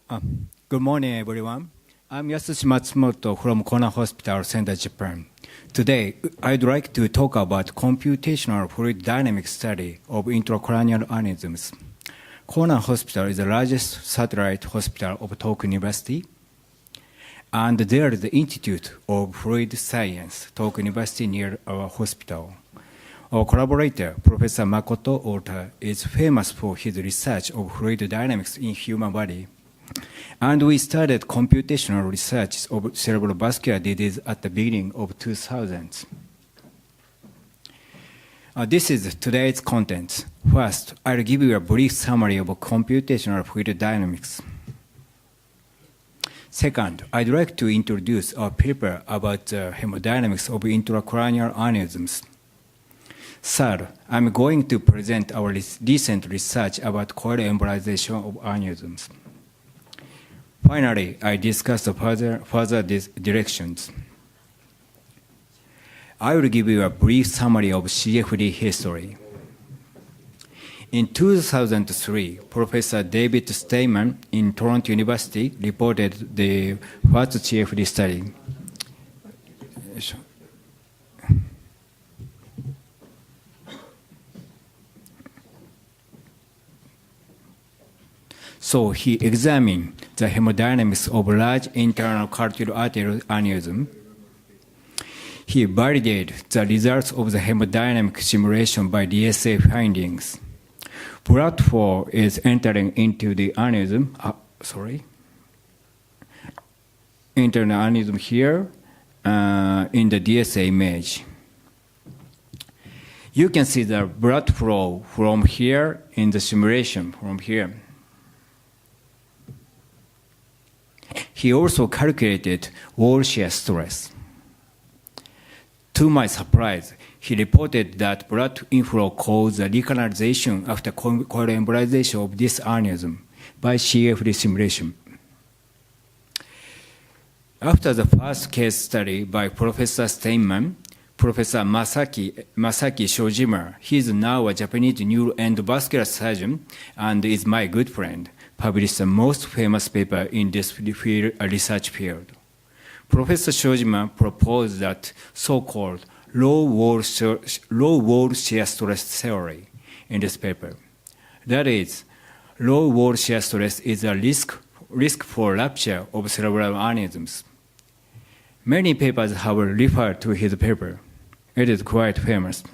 Good morning, everyone. I'm Yasushi Matsumoto from Kona Hospital Center, Japan. Today, I'd like to talk about computational fluid dynamic study of intracranial aneurysms. Kona Hospital is the largest satellite hospital of Tokyo University, and there is the Institute of Fluid Science, Tokyo University, near our hospital. Our collaborator, Professor Makoto Ota, is famous for his research of fluid dynamics in human body. And we started computational research of cerebrovascular disease at the beginning of 2000s. This is today's content. First, I'll give you a brief summary of computational fluid dynamics. Second, I'd like to introduce our paper about the hemodynamics of intracranial aneurysms. Third, I'm going to present our recent research about coil embolization of aneurysms. Finally, I discuss the further directions. I will give you a brief summary of CFD history. In 2003, Professor David Steinman in Toronto University reported the first CFD study. So he examined the hemodynamics of large internal carotid arterial aneurysm. He validated the results of the hemodynamic simulation by DSA findings. Blood flow is entering into the aneurysm, internal aneurysm here in the DSA image. You can see the blood flow from here in the simulation, from here. He also calculated wall shear stress. To my surprise, he reported that blood inflow caused a recanalization after coil embolization of this aneurysm by CFD simulation. After the first case study by Professor Steinman, Professor Masaki Shojima, he is now a Japanese neuroendovascular surgeon and is my good friend, published the most famous paper in this research field. Professor Shojima proposed that so-called low wall shear stress theory in this paper. That is, low wall shear stress is a risk for rupture of cerebral aneurysms. Many papers have referred to his paper. It is quite famous.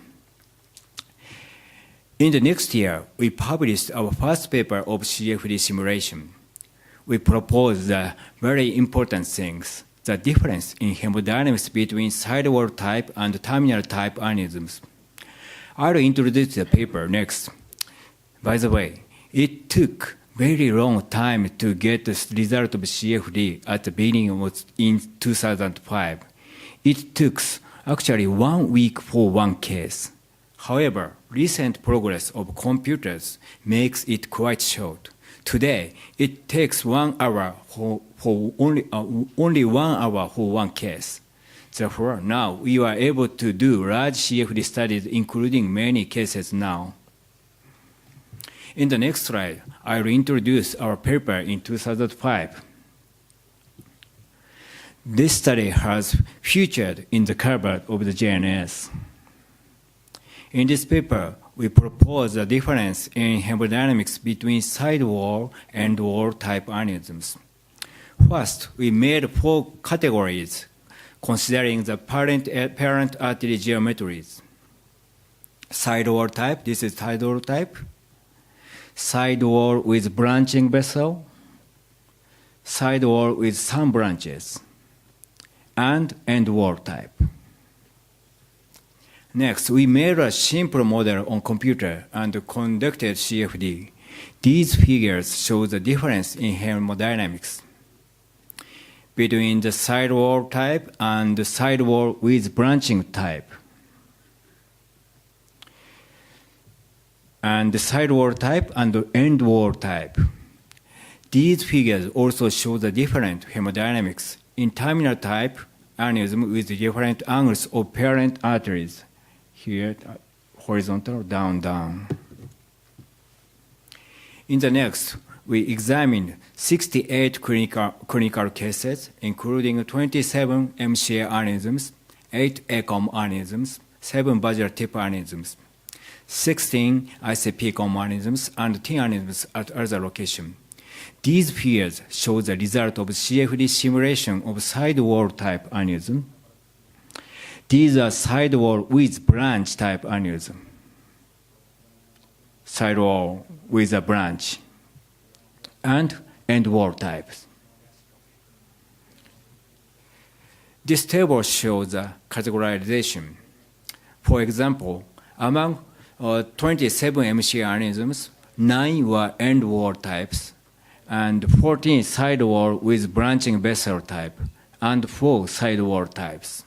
In the next year, we published our first paper of CFD simulation. We proposed the very important things, the difference in hemodynamics between sidewall type and terminal type aneurysms. I'll introduce the paper next. By the way, it took very long time to get the result of CFD at the beginning in 2005. It took actually 1 week for one case. However, recent progress of computers makes it quite short. Today, it takes 1 hour for only 1 hour for one case. Therefore, now we are able to do large CFD studies, including many cases now. In the next slide, I will introduce our paper in 2005. This study has featured in the cover of the JNS. In this paper, we propose a difference in hemodynamics between sidewall and wall type aneurysms. First, we made 4 categories considering the parent artery geometries. Sidewall type, this is sidewall type. Sidewall with branching vessel. Sidewall with some branches. And end wall type. Next, we made a simple model on computer and conducted CFD. These figures show the difference in hemodynamics between the sidewall type and the sidewall with branching type, and the sidewall type and the end wall type. These figures also show the different hemodynamics in terminal type aneurysm with different angles of parent arteries. Here, horizontal, down, down. In the next, we examined 68 clinical cases, including 27 MCA aneurysms, 8 ACOM aneurysms, 7 basilar tip aneurysms, 16 ICP-COM aneurysms, and 10 aneurysms at other locations. These figures show the result of CFD simulation of sidewall type aneurysm. These are sidewall with branch type aneurysm. Sidewall with a branch and end wall types. This table shows the categorization. For example, among 27 MCA aneurysms, 9 were end wall types, and 14 sidewall with branching basilar type, and 4 sidewall types.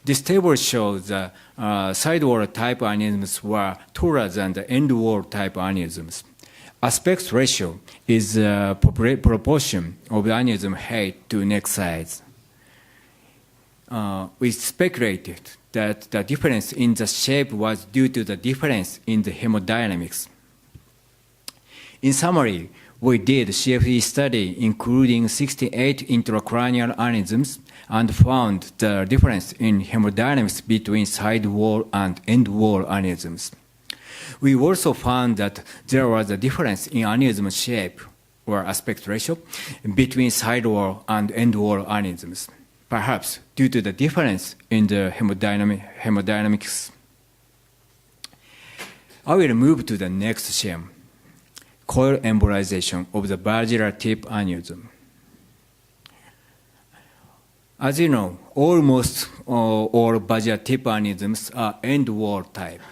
This table shows the sidewall type aneurysms were taller than the end wall type aneurysms. Aspect ratio is the proportion of the aneurysm height to neck size. We speculated that the difference in the shape was due to the difference in the hemodynamics. In summary, we did CFD study including 68 intracranial aneurysms and found the difference in hemodynamics between side wall and end wall aneurysms. We also found that there was a difference in aneurysm shape or aspect ratio between side wall and end wall aneurysms, perhaps due to the difference in the hemodynamics. I will move to the next scheme, coil embolization of the basilar tip aneurysm. As you know, almost all basilar tip aneurysms are end wall type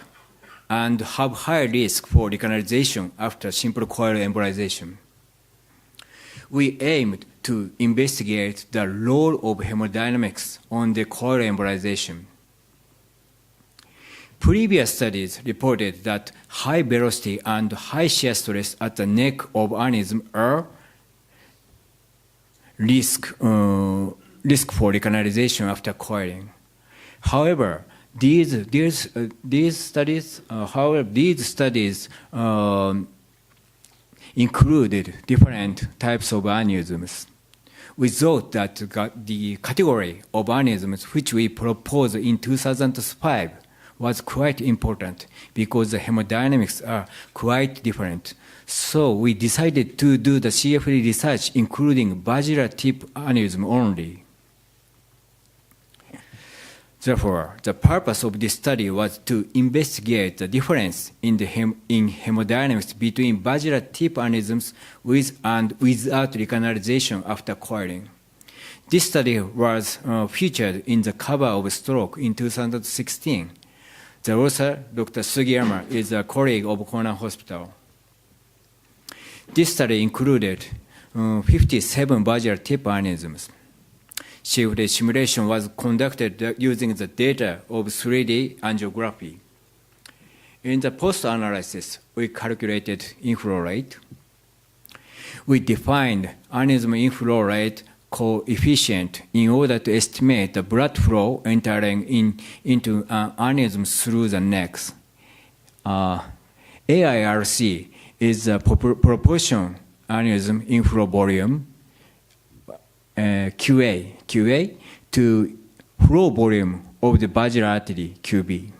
and have high risk for recanalization after simple coil embolization. We aimed to investigate the role of hemodynamics on the coil embolization. Previous studies reported that high velocity and high shear stress at the neck of aneurysm are risk for recanalization after coiling. However, these studies included different types of aneurysms. We thought that the category of aneurysms which we proposed in 2005 was quite important because the hemodynamics are quite different. So we decided to do the CFD research including basilar tip aneurysm only. Therefore, the purpose of this study was to investigate the difference in hemodynamics between basilar tip aneurysms with and without recanalization after coiling. This study was featured in the cover of Stroke in 2016. The author, Dr. Sugiyama, is a colleague of Konan Hospital. This study included 57 basilar tip aneurysms. CFD simulation was conducted using the data of 3D angiography. In the post-analysis, we calculated inflow rate. We defined aneurysm inflow rate coefficient in order to estimate the blood flow entering into an aneurysm through the necks. AIRC is the proportion aneurysm inflow volume, QA to flow volume of the basilar artery, QB.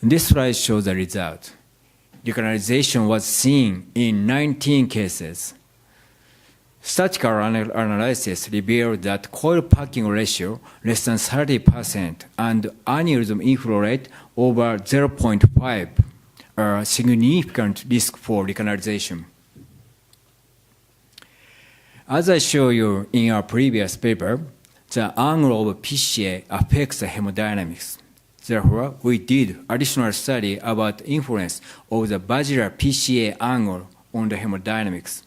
This slide shows the result. Recanalization was seen in 19 cases. Statistical analysis revealed that coil packing ratio less than 30% and aneurysm inflow rate over 0.5 are a significant risk for recanalization. As I showed you in our previous paper, the angle of PCA affects the hemodynamics. Therefore, we did additional study about the influence of the basilar PCA angle on the hemodynamics.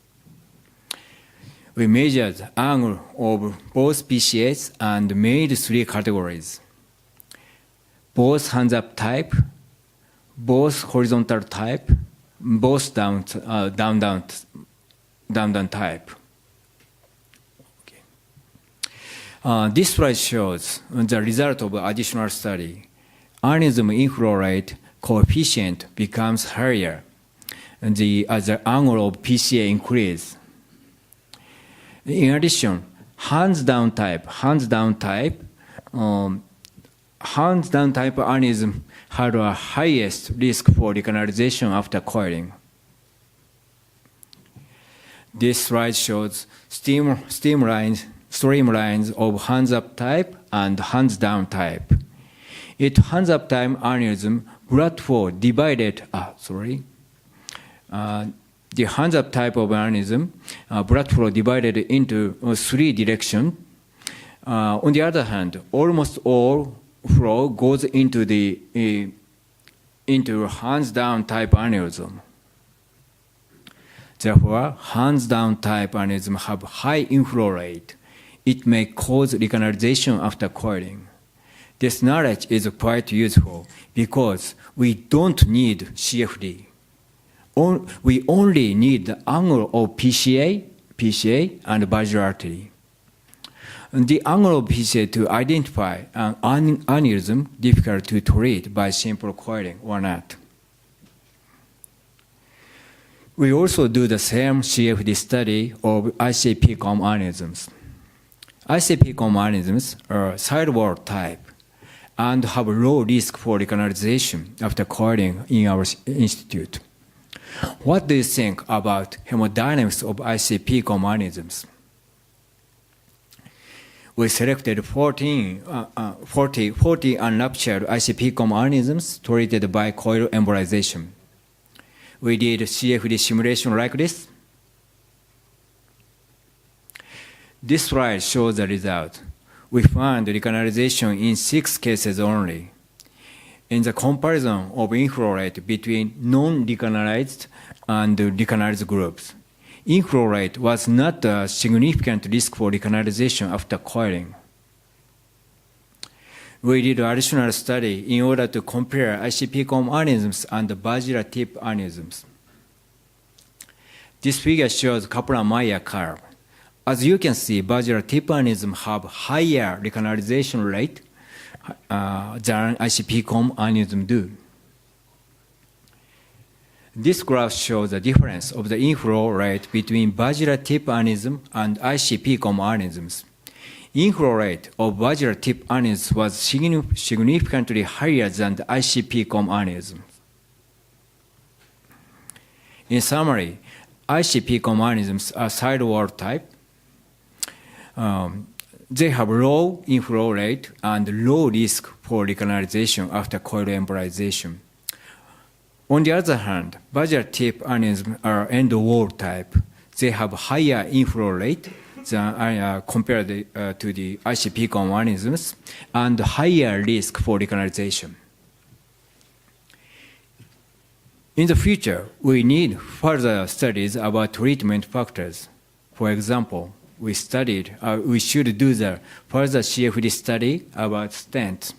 We measured the angle of both PCAs and made 3 categories: both hands-up type, both horizontal type, both down-down type. This slide shows the result of additional study. Aneurysm inflow rate coefficient becomes higher and as the angle of PCA increases. In addition, hands-down type aneurysm had a highest risk for recanalization after coiling. This slide shows streamlines of hands-up type and hands-down type. In hands-up type aneurysm, blood flow divided. The hands-up type of aneurysm, blood flow divided into three directions. On the other hand, almost all flow goes into hands-down type aneurysm. Therefore, hands-down type aneurysm have high inflow rate. It may cause recanalization after coiling. This knowledge is quite useful because we don't need CFD. We only need the angle of PCA and basilar artery. The angle of PCA to identify an aneurysm difficult to treat by simple coiling or not. We also do the same CFD study of ICP-COM aneurysms. ICP-COM aneurysms are sidewall type and have low risk for recanalization after coiling in our institute. What do you think about hemodynamics of ICP-COM aneurysms? We selected 40 unruptured ICP-COM aneurysms treated by coil embolization. We did CFD simulation like this. This slide shows the result. We found recanalization in 6 cases only. In the comparison of inflow rate between non-recanalized and recanalized groups, inflow rate was not a significant risk for recanalization after coiling. We did an additional study in order to compare ICP-COM aneurysms and basilar tip aneurysms. This figure shows Kaplan-Meier curve. As you can see, basilar tip aneurysms have higher recanalization rate than ICP-COM aneurysm do. This graph shows the difference of the inflow rate between basilar tip aneurysm and ICP-COM aneurysms. Inflow rate of basilar tip aneurysm was significantly higher than the ICP-COM aneurysm. In summary, ICP-COM aneurysms are sidewall type. They have low inflow rate and low risk for recanalization after coil embolization. On the other hand, basilar tip aneurysms are end wall type. They have higher inflow rate than compared to the ICP-COM aneurysms and higher risk for recanalization. In the future, we need further studies about treatment factors. For example, we should do the further CFD study about stents.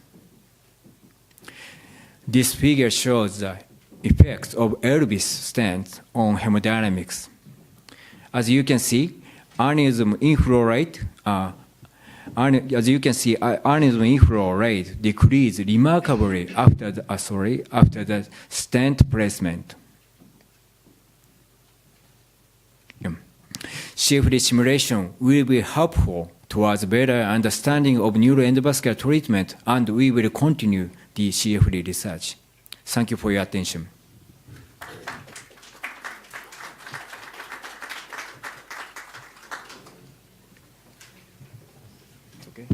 This figure shows the effects of Elvis stents on hemodynamics. As you can see, aneurysm inflow rate decreased remarkably after the stent placement. CFD simulation will be helpful towards better understanding of neuroendovascular treatment, and we will continue the CFD research. Thank you for your attention. Okay.